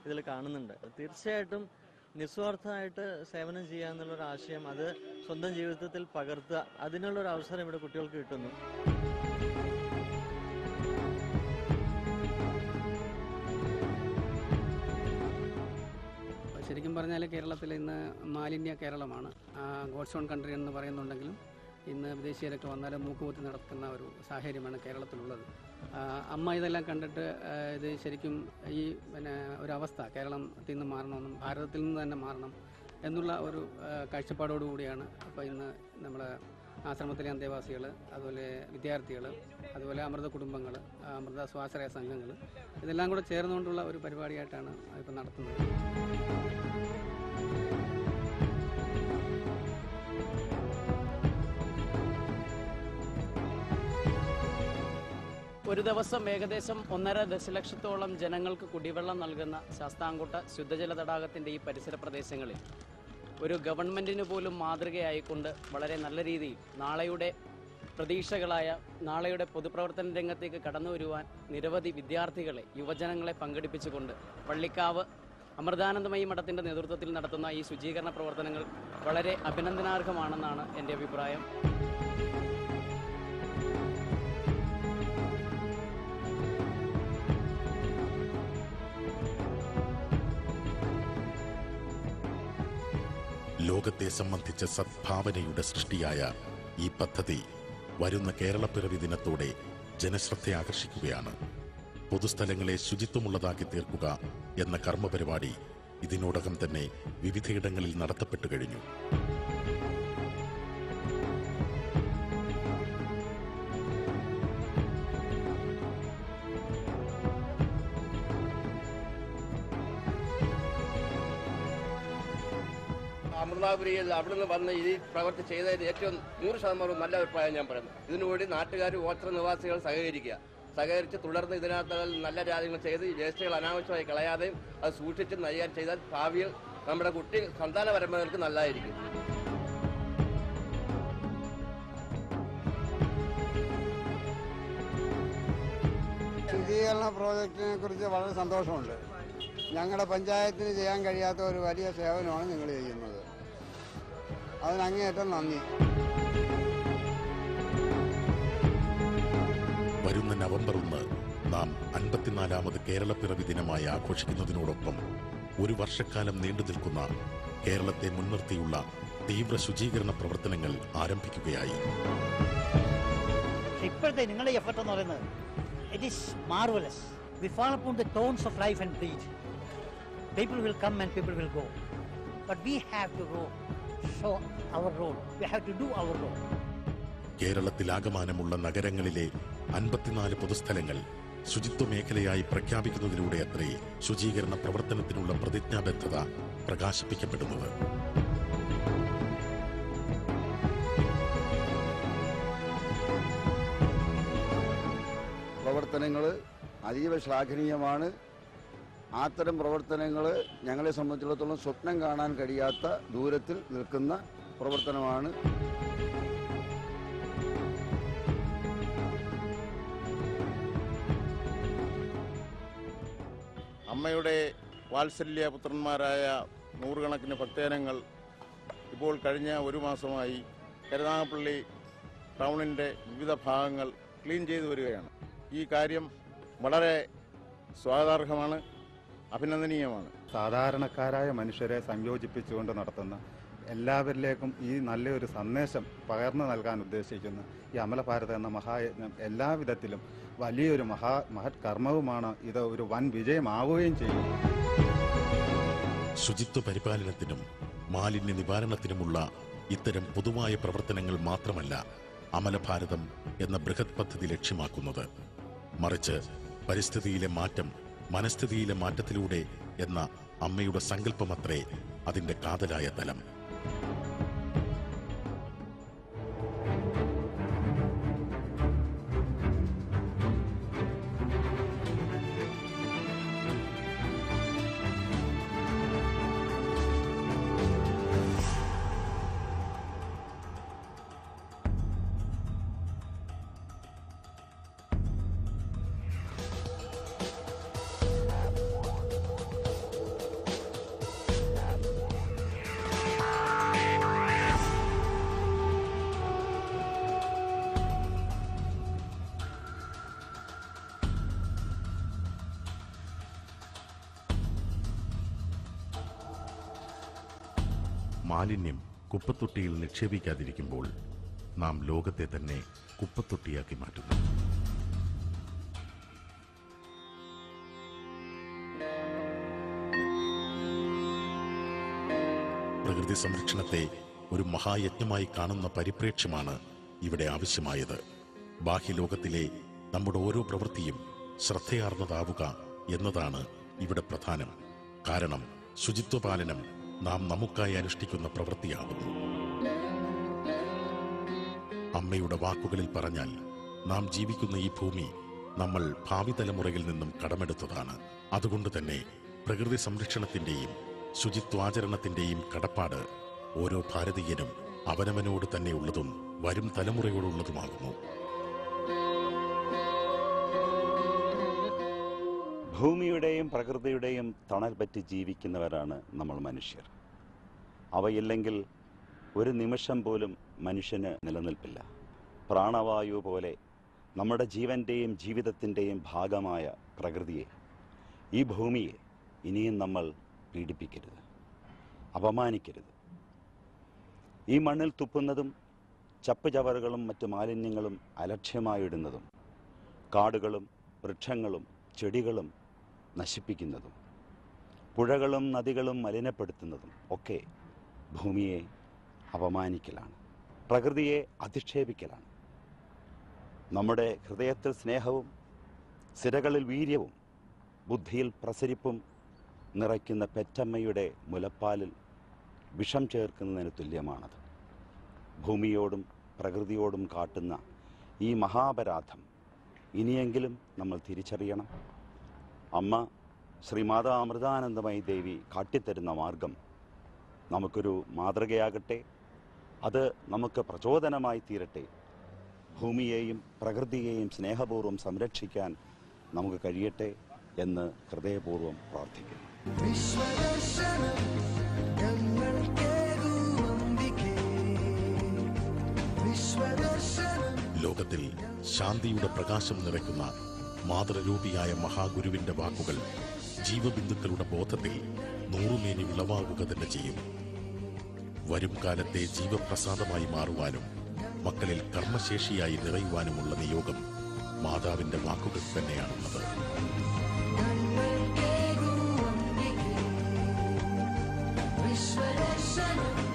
ഇതിൽ കാണുന്നുണ്ട്. തീർച്ചയായിട്ടും നിസ്വാർത്ഥമായിട്ട് സേവനം ചെയ്യുക എന്നുള്ളൊരു ആശയം, അത് സ്വന്തം ജീവിതത്തിൽ പകർത്തുക, അതിനുള്ളൊരു അവസരം ഇവിടെ കുട്ടികൾക്ക് കിട്ടുന്നു. ശരിക്കും പറഞ്ഞാൽ കേരളത്തിൽ ഇന്ന് മാലിന്യ കേരളമാണ്. ഗോഡ്സ് ഓൺ കൺട്രി എന്ന് പറയുന്നുണ്ടെങ്കിലും ഇന്ന് വിദേശീയരൊക്കെ വന്നാൽ മൂക്കുകുത്തി നടക്കുന്ന ഒരു സാഹചര്യമാണ് കേരളത്തിലുള്ളത്. അമ്മ ഇതെല്ലാം കണ്ടിട്ട് ഇത് ശരിക്കും ഈ ഒരവസ്ഥ കേരളത്തിൽ നിന്ന് മാറണമെന്നും ഭാരതത്തിൽ നിന്ന് തന്നെ മാറണം എന്നുള്ള ഒരു കാഴ്ചപ്പാടോടുകൂടിയാണ് അപ്പോൾ ഇന്ന് നമ്മുടെ ആശ്രമത്തിലെ അന്തേവാസികൾ, അതുപോലെ വിദ്യാർത്ഥികൾ, അതുപോലെ അമൃത കുടുംബങ്ങൾ, അമൃത സ്വാശ്രയ സംഘങ്ങൾ ഇതെല്ലാം കൂടെ ചേർന്നുകൊണ്ടുള്ള ഒരു പരിപാടിയായിട്ടാണ് ഇപ്പോൾ നടത്തുന്നത്. ഒരു ദിവസം ഏകദേശം 1.5 ദശലക്ഷത്തോളം ജനങ്ങൾക്ക് കുടിവെള്ളം നൽകുന്ന ശാസ്താംകോട്ട ശുദ്ധജല തടാകത്തിൻ്റെ ഈ പരിസര പ്രദേശങ്ങളിൽ ഒരു ഗവൺമെൻറ്റിന് പോലും മാതൃകയായിക്കൊണ്ട് വളരെ നല്ല രീതിയിൽ നാളെയുടെ പ്രതീക്ഷകളായ നാളെയുടെ പൊതുപ്രവർത്തന രംഗത്തേക്ക് കടന്നു വരുവാൻ നിരവധി വിദ്യാർത്ഥികളെ, യുവജനങ്ങളെ പങ്കെടുപ്പിച്ചുകൊണ്ട് പള്ളിക്കാവ് അമൃതാനന്ദമയി മഠത്തിൻ്റെ നേതൃത്വത്തിൽ നടത്തുന്ന ഈ ശുചീകരണ പ്രവർത്തനങ്ങൾ വളരെ അഭിനന്ദനാർഹമാണെന്നാണ് എൻ്റെ അഭിപ്രായം. ലോകത്തെ സംബന്ധിച്ച സദ്ഭാവനയുടെ സൃഷ്ടിയായ ഈ പദ്ധതി വരുന്ന കേരളപ്പിറവി ദിനത്തോടെ ജനശ്രദ്ധ ആകർഷിക്കുകയാണ്. പൊതുസ്ഥലങ്ങളെ ശുചിത്വമുള്ളതാക്കി തീർക്കുക എന്ന കർമ്മപരിപാടി ഇതിനോടകം തന്നെ വിവിധയിടങ്ങളിൽ നടത്തപ്പെട്ടു കഴിഞ്ഞു. അമൃതാപുരിയിൽ അവിടെ നിന്ന് വന്ന് ഈ പ്രവൃത്തി ചെയ്തതിന് ഏറ്റവും 100% നല്ല അഭിപ്രായം ഞാൻ പറയുന്നു. ഇതിനുവേണ്ടി നാട്ടുകാർ, ഗോത്ര നിവാസികൾ സഹകരിച്ച് തുടർന്ന് ഇതിനകത്ത് നല്ല കാര്യങ്ങൾ ചെയ്ത് വേസ്റ്റുകൾ അനാവശ്യമായി കളയാതെയും അത് സൂക്ഷിച്ച് കൈകാര്യം ചെയ്താൽ ഭാവിയിൽ നമ്മുടെ സന്താന പരമ്പരകൾക്ക് നല്ലതായിരിക്കും. ശുചീകരണ പ്രോജക്റ്റിനെ കുറിച്ച് വളരെ സന്തോഷമുണ്ട്. ഞങ്ങളുടെ പഞ്ചായത്തിന് ചെയ്യാൻ കഴിയാത്ത ഒരു വലിയ സേവനമാണ് നിങ്ങൾ ചെയ്യുന്നത്. അതിന് അങ്ങേയറ്റം നന്ദി. വരുന്ന നവംബർ 1 നാം 54ാമത് കേരളപ്പിറവി ദിനമായി ആഘോഷിക്കുന്നതിനോടൊപ്പം ഒരു വർഷക്കാലം നീണ്ടു നിൽക്കുന്ന കേരളത്തെ മുൻനിർത്തിയുള്ള തീവ്ര ശുചീകരണ പ്രവർത്തനങ്ങൾ ആരംഭിക്കുകയായി. ഇപ്പോഴത്തെ നിങ്ങളുടെ എഫർട്ട് എന്ന് പറയുന്നത് it is marvelous. We fall upon the tones of life and breathe. People will come and people will go, but we have to show our role. We have to do our role. കേരളത്തിലാകമാനമുള്ള നഗരങ്ങളിലെ 54 പൊതുസ്ഥലങ്ങൾ ശുചിത്വ മേഖലയായി പ്രഖ്യാപിക്കുന്നതിലൂടെ അത്രേ ശുചീകരണ പ്രവർത്തനത്തിനുള്ള പ്രതിജ്ഞാബദ്ധത പ്രകാശിപ്പിക്കപ്പെടുന്നത്. പ്രവർത്തനങ്ങൾ അതീവ ശ്ലാഘനീയമാണ്. അത്തരം പ്രവർത്തനങ്ങൾ ഞങ്ങളെ സംബന്ധിച്ചിടത്തോളം സ്വപ്നം കാണാൻ കഴിയാത്ത ദൂരത്തിൽ നിൽക്കുന്ന പ്രവർത്തനമാണ്. അമ്മയുടെ വാത്സല്യപുത്രന്മാരായ നൂറുകണക്കിന് ഭക്തജനങ്ങൾ ഇപ്പോൾ കഴിഞ്ഞ ഒരു മാസമായി കരുനാഗപ്പള്ളി ടൗണിൻ്റെ വിവിധ ഭാഗങ്ങൾ ക്ലീൻ ചെയ്തു വരികയാണ്. ഈ കാര്യം വളരെ സ്വാഗതാർഹമാണ്, അഭിനന്ദനീയമാണ്. സാധാരണക്കാരായ മനുഷ്യരെ സംയോജിപ്പിച്ചുകൊണ്ട് നടത്തുന്ന എല്ലാവരിലേക്കും ഈ നല്ലൊരു സന്ദേശം പകർന്നു നൽകാൻ ഉദ്ദേശിക്കുന്ന ഈ അമലഭാരതം എന്ന മഹായജ്ഞം എല്ലാവിധത്തിലും വലിയൊരു മഹത് കർമ്മവുമാണ്. ഇത് ഒരു വൻ വിജയമാവുകയും ചെയ്യും. ശുചിത്വ പരിപാലനത്തിനും മാലിന്യ നിവാരണത്തിനുമുള്ള ഇത്തരം പൊതുവായ പ്രവർത്തനങ്ങൾ മാത്രമല്ല അമലഭാരതം എന്ന ബൃഹത് പദ്ധതി ലക്ഷ്യമാക്കുന്നത്. മറിച്ച് പരിസ്ഥിതിയിലെ മാറ്റം മനസ്ഥിതിയിലെ മാറ്റത്തിലൂടെ എന്ന അമ്മയുടെ സങ്കല്പമത്രേ അതിന്റെ കാതലായ തലം. മാലിന്യം കുപ്പത്തൊട്ടിയിൽ നിക്ഷേപിക്കാതിരിക്കുമ്പോൾ നാം ലോകത്തെ തന്നെ കുപ്പത്തൊട്ടിയാക്കി മാറ്റുന്നു. പ്രകൃതി സംരക്ഷണത്തെ ഒരു മഹായജ്ഞമായി കാണുന്ന പരിപ്രേക്ഷ്യമാണ് ഇവിടെ ആവശ്യമായത്. ബാഹ്യലോകത്തിലെ നമ്മുടെ ഓരോ പ്രവൃത്തിയും ശ്രദ്ധയാർന്നതാവുക എന്നതാണ് ഇവിടെ പ്രധാനം. കാരണം ശുചിത്വപാലനം നാം നമുക്കായി അനുഷ്ഠിക്കുന്ന പ്രവൃത്തിയാകുന്നു. അമ്മയുടെ വാക്കുകളിൽ പറഞ്ഞാൽ നാം ജീവിക്കുന്ന ഈ ഭൂമി നമ്മൾ ഭാവി തലമുറയിൽ നിന്നും കടമെടുത്തതാണ്. അതുകൊണ്ട് തന്നെ പ്രകൃതി സംരക്ഷണത്തിന്റെയും ശുചിത്വാചരണത്തിന്റെയും കടപ്പാട് ഓരോ ഭാരതീയനും അവനവനോട് തന്നെയുള്ളതും വരും തലമുറയോടുള്ളതുമാകുന്നു. ഭൂമിയുടെയും പ്രകൃതിയുടെയും തണൽ പറ്റി ജീവിക്കുന്നവരാണ് നമ്മൾ മനുഷ്യർ. അവയില്ലെങ്കിൽ ഒരു നിമിഷം പോലും മനുഷ്യന് നിലനിൽപ്പില്ല. പ്രാണവായു പോലെ നമ്മുടെ ജീവന്റെയും ജീവിതത്തിൻ്റെയും ഭാഗമായ പ്രകൃതിയെ, ഈ ഭൂമിയെ ഇനിയും നമ്മൾ പീഡിപ്പിക്കരുത്, അപമാനിക്കരുത്. ഈ മണ്ണിൽ തുപ്പുന്നതും ചപ്പുചവറുകളും മറ്റു മാലിന്യങ്ങളും അലക്ഷ്യമായിടുന്നതും കാടുകളും വൃക്ഷങ്ങളും ചെടികളും നശിപ്പിക്കുന്നതും പുഴകളും നദികളും മലിനപ്പെടുത്തുന്നതും ഒക്കെ ഭൂമിയെ അപമാനിക്കലാണ്, പ്രകൃതിയെ അധിക്ഷേപിക്കലാണ്. നമ്മുടെ ഹൃദയത്തിൽ സ്നേഹവും സിരകളിൽ വീര്യവും ബുദ്ധിയിൽ പ്രസരിപ്പും നിറയ്ക്കുന്ന പെറ്റമ്മയുടെ മുലപ്പാലിൽ വിഷം ചേർക്കുന്നതിന് തുല്യമാണത്. ഭൂമിയോടും പ്രകൃതിയോടും കാട്ടുന്ന ഈ മഹാപരാധം ഇനിയെങ്കിലും നമ്മൾ തിരിച്ചറിയണം. അമ്മ ശ്രീമാതാ അമൃതാനന്ദമയി ദേവി കാട്ടിത്തരുന്ന മാർഗം നമുക്കൊരു മാതൃകയാകട്ടെ. അത് നമുക്ക് പ്രചോദനമായി തീരട്ടെ. ഭൂമിയെയും പ്രകൃതിയെയും സ്നേഹപൂർവ്വം സംരക്ഷിക്കാൻ നമുക്ക് കഴിയട്ടെ എന്ന് ഹൃദയപൂർവ്വം പ്രാർത്ഥിക്കുന്നു. ലോകത്തിൽ ശാന്തിയുടെ പ്രകാശം നിറയ്ക്കുന്ന മാതൃരൂപിയായ മഹാഗുരുവിന്റെ വാക്കുകൾ ജീവബിന്ദുക്കളുടെ ബോധത്തിൽ നൂറുമേനി വിളവാകുക തന്നെ ചെയ്യും. വരും കാലത്തെ ജീവപ്രസാദമായി മാറുവാനും മക്കളിൽ കർമ്മശേഷിയായി നിറയുവാനുമുള്ള നിയോഗം മാതാവിന്റെ വാക്കുകൾ തന്നെയാണുള്ളത്. വിശ്വദർശനം